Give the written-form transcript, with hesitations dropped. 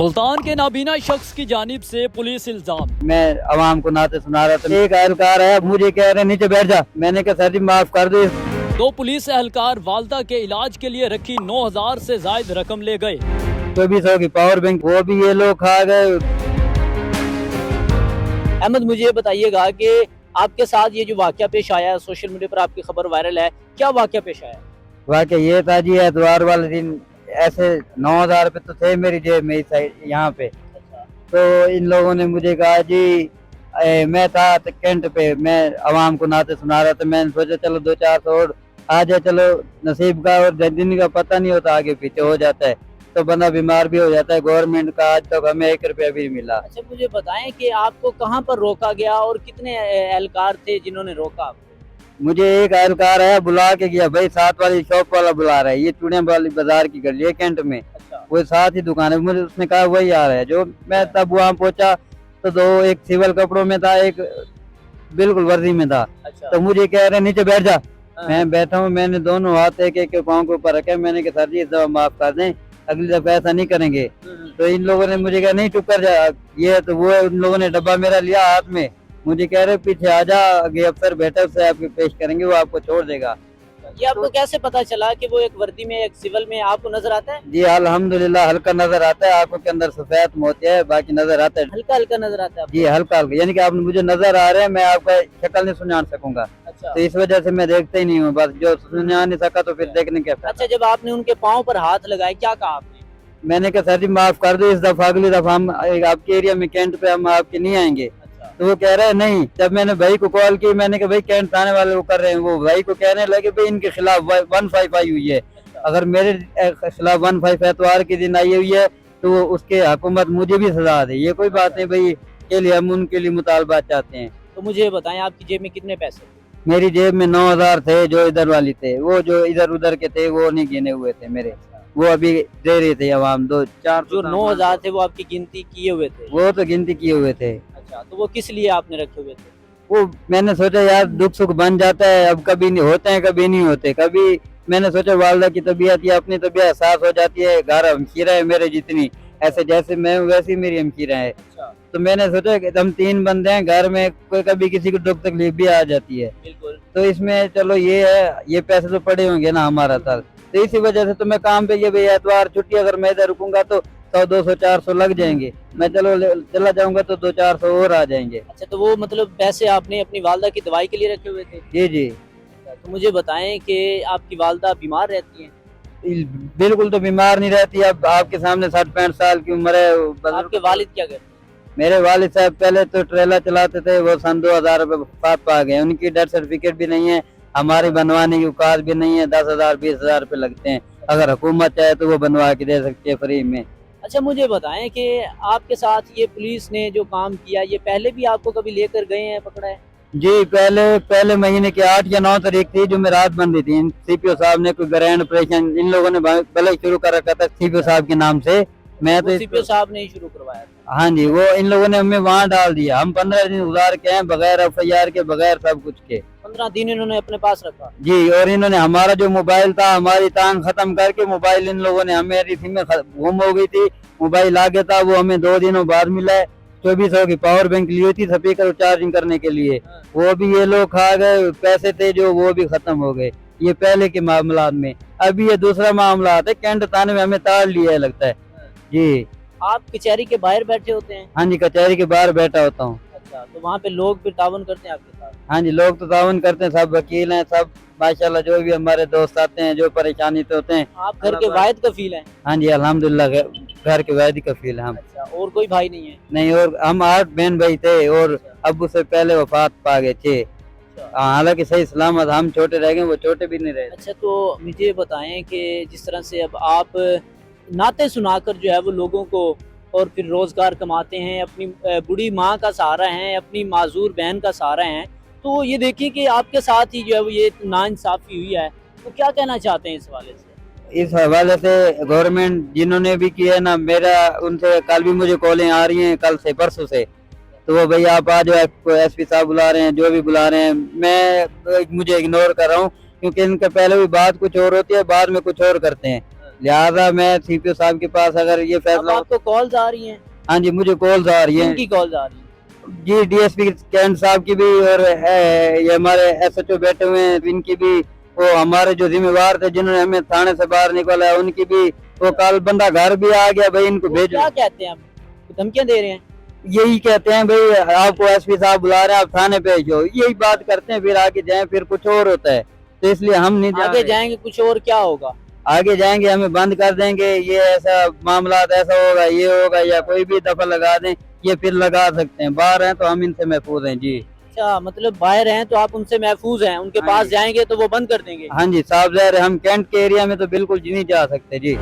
मुल्तान के नाबीना शख्स की जानिब से पुलिस इल्जाम। मैं आवाम को नाते सुना रहा था, एक एहलकार है मुझे कह रहे नीचे बैठ जा, मैंने कहा सर जी माफ कर दो। दो पुलिस एहलकार वालदा के इलाज के लिए रखी 9,000 से जायद रकम ले गए। 2400 की पावर बैंक वो भी ये लोग खा गए। अहमद, मुझे ये बताइएगा कि आपके साथ ये जो वाकया पेश आया, सोशल मीडिया पर आपकी खबर वायरल है, क्या वाकया पेश आया? वाकया ये था जी, एतवार वाले दिन ऐसे 9,000 रुपए तो थे मेरी जेब में, इस साइड यहाँ पे। तो इन लोगों ने मुझे कहा जी मैं था कैंट पे, मैं आवाम को नाते सुना रहा था, मैंने सोचा चलो 2-400 और आ जाए, चलो नसीब का और दिन का पता नहीं होता, आगे पीछे हो जाता है तो बंदा बीमार भी हो जाता है। गवर्नमेंट का आज तक हमें 1 रुपया भी मिला। अच्छा, मुझे बताएं कि आपको कहाँ पर रोका गया और कितने एहलकार थे जिन्होंने रोका आपको? मुझे एक एहलकार है बुला के गया, भाई साथ वाली शॉप वाला बुला रहा है, ये चूड़िया वाली बाजार की गली है कैंट में। अच्छा। वो साथ ही दुकान है, मुझे उसने कहा वही आ रहा है। जो मैं तब वहाँ पहुंचा तो दो, एक सिविल कपड़ों में था, एक बिल्कुल वर्दी में था। अच्छा। तो मुझे कह रहे नीचे बैठ जा। हाँ। मैं बैठा हूँ, मैंने दोनों हाथ एक एक पाँव के ऊपर रखे, मैंने कहा सर जी इस दफा माफ कर दें, अगली दफा ऐसा नहीं करेंगे। तो इन लोगों ने मुझे कहा नहीं चुप कर जा, ये तो वो उन लोगों ने डब्बा मेरा लिया हाथ में, मुझे कह रहे पीछे आ जा, आगे अफसर बैठा उससे आपके पेश करेंगे, वो आपको छोड़ देगा। ये आपको कैसे पता चला कि वो एक वर्दी में एक सिविल में आपको नजर आता है? जी अल्हम्दुलिल्लाह हल्का नजर आता है, आंखों के अंदर सफेद मोती है, बाकी नजर आता है। हल्का हल्का नजर आता है आपको? जी हल्का हल्का, यानी कि आप मुझे नजर आ रहे हैं, मैं आपका शक्ल नहीं सुना सकूंगा। अच्छा। तो इस वजह से मैं देखता ही नहीं हूँ, बस जो सुना नहीं सका तो फिर देखने क्या फायदा। अच्छा, जब आपने उनके पाँव पर हाथ लगाए, क्या कहा आपने? मैंने कहा सर जी माफ कर दो, इस दफा अगली दफा हम आपके एरिया में कैंट पे हम आपके नहीं आएंगे। अच्छा। तो वो कह रहे हैं नहीं। जब मैंने भाई को कॉल की, मैंने कहा भाई कैंट थाने वाले वो कर रहे हैं, वो भाई को कहने लगे भाई इनके खिलाफ 155 आई हुई है, अगर मेरे खिलाफ 155 एतवार के दिन आई हुई है तो उसके हुकूमत मुझे भी सजा दे। ये कोई बात नहीं भाई, के लिए हम उनके लिए मुतालबा चाहते हैं। तो मुझे बताएं, आपकी जेब में कितने पैसे थे? मेरी जेब में 9,000 थे, जो इधर वाली थे, वो जो इधर उधर के थे वो नहीं गिने हुए थे मेरे, वो अभी दे रहे थे आवाम। 2-4 जो 9,000 थे वो आपकी गिनती किए हुए थे? वो तो गिनती किए हुए थे। अच्छा, तो वो किस लिए आपने रखे हुए थे? वो मैंने सोचा यार दुख सुख बन जाता है, अब कभी नहीं होते हैं कभी नहीं होते। कभी मैंने सोचा वालदा की तबीयत या अपनी तबीयत साफ हो जाती है, घर हमशीरा है मेरे जितनी, ऐसे जैसे मैं वैसी मेरी हमशीरा है। अच्छा। तो मैंने सोचा कि हम 3 बंदे हैं घर में, कोई कभी किसी को दुख तकलीफ भी आ जाती है, बिल्कुल। तो इसमें चलो ये है, ये पैसे तो पड़े होंगे ना हमारा तक, तो इसी वजह से तो मैं काम पे, ये भाई एतवार छुट्टी, अगर मैं इधर रुकूंगा तो 100-200-400 लग जाएंगे, मैं चलो चला जाऊंगा तो 200-400 और आ जाएंगे। अच्छा, तो वो मतलब पैसे आपने अपनी वालदा की दवाई के लिए रखे हुए थे? जी जी तो मुझे बताएं कि आपकी वालदा बीमार रहती हैं? बिल्कुल तो बीमार नहीं रहती। अब आपके सामने 60-65 साल की उम्र है। आपके वालिद क्या करते हैं? मेरे वालिद साहब पहले तो ट्रेलर चलाते थे, वो सन 2000 रुपए वफात पा गए, उनकी डेथ सर्टिफिकेट भी नहीं है, हमारी बनवाने की औकात भी नहीं है। 10,000-20,000 रुपए लगते हैं, अगर हुकूमत चाहे तो वो बनवा के दे सकती है फ्री में। अच्छा, मुझे बताएं कि आपके साथ ये पुलिस ने जो काम किया, ये पहले भी आपको कभी लेकर गए हैं, पकड़ा है? जी पहले महीने की 8 या 9 तारीख थी, जो मैं रात बंदी थी, सीपीओ साहब ने कोई ग्रैंड ऑपरेशन इन लोगों ने पहले ही शुरू कर रखा था सीपीओ साहब के नाम से। मैं तो सीपीओ साहब ने ही शुरू करवाया था? हाँ जी, वो इन लोगों ने हमें वहाँ डाल दिया, हम 15 दिन गुजार के हैं, बगैर FIR के, बगैर सब कुछ के। 15 दिन इन्होंने अपने पास रखा? जी, और इन्होंने हमारा जो मोबाइल था, हमारी टांग खत्म करके मोबाइल इन लोगों ने, हमारी सिम में गुम हो गई थी, मोबाइल आगे था, वो हमें 2 दिनों बाद मिला है। 2400 की पावर बैंक ली हुई थी स्पीकर चार्जिंग करने के लिए, वो भी ये लोग खा गए, पैसे थे जो वो भी खत्म हो गए। ये पहले के मामला में, अभी ये दूसरा मामला आता है, कैंट थाने में हमें ताड़ लिया है लगता है। जी आप कचहरी के बाहर बैठे होते हैं? हाँ जी, कचहरी के बाहर बैठा होता हूँ। अच्छा, तो वहाँ पे लोग फिर तावन करते हैं आपके साथ? हाँ जी, लोग तो तावन करते हैं, सब वकील हैं, सब माशाल्लाह, जो भी हमारे दोस्त आते हैं जो परेशानी तो होते हैं। आप घर के वाहिद कफील हैं? हाँ जी अल्हम्दुलिल्लाह, घर के वाहिद कफील हैं हम। अच्छा, और कोई भाई नहीं है? नहीं, और हम 8 बहन भाई थे, और अब्बू से पहले वफात पा गए थे। हालांकि सही सलामत हम छोटे रह गए, वो छोटे भी नहीं रहे। अच्छा, तो मुझे बताएं कि जिस तरह से अब आप नाते सुनाकर जो है वो लोगों को और फिर रोजगार कमाते हैं, अपनी बूढ़ी माँ का सहारा हैं, अपनी माजूर बहन का सहारा हैं, तो ये देखिए कि आपके साथ ही जो है वो ये नाइंसाफी हुई है, तो क्या कहना चाहते हैं इस हवाले से? इस हवाले से गवर्नमेंट जिन्होंने भी किया है ना, मेरा उनसे कल भी मुझे कॉलें आ रही हैं, कल से परसों से, तो वो भैया आप आ जाओ, SP साहब बुला रहे हैं, जो भी बुला रहे हैं, मैं मुझे इग्नोर कर रहा हूँ, क्योंकि इनके पहले भी बात कुछ और होती है, बाद में कुछ और करते हैं। लिहाजा मैं सीपीओ साहब के पास अगर ये अब फैसला, आपको कॉल्स आ रही हैं? हाँ जी मुझे कॉल्स आ रही हैं किनकी कॉल्स आ रही हैं? जी, डीएसपी कैंट साहब की भी, और ये हमारे एसएचओ बैठे हुए हैं इनकी भी, वो हमारे जो जिम्मेवार थे जिन्होंने हमें थाने से बाहर निकाला है उनकी भी, वो कल बंदा घर भी आ गया भाई इनको वो भेजो। क्या कहते हैं? अब धमकियां दे रहे हैं? यही कहते हैं भाई आपको एसपी साहब बुला रहे हैं, आप थाने पे जाओ, यही बात करते हैं, फिर आगे जाएं फिर कुछ और होता है, तो इसलिए हम नहीं जा आगे रहे। जाएंगे कुछ और क्या होगा? आगे जाएंगे हमें बंद कर देंगे, ये ऐसा मामला ऐसा होगा, ये होगा, या कोई भी दफा लगा दें, ये फिर लगा सकते हैं, बाहर हैं तो हम इनसे महफूज हैं जी। अच्छा, मतलब बाहर हैं तो आप उनसे महफूज हैं, उनके हाँ पास जी। जाएंगे तो वो बंद कर देंगे? हाँ जी साहब, जहर हम कैंट के एरिया में तो बिल्कुल जी नहीं जा सकते जी।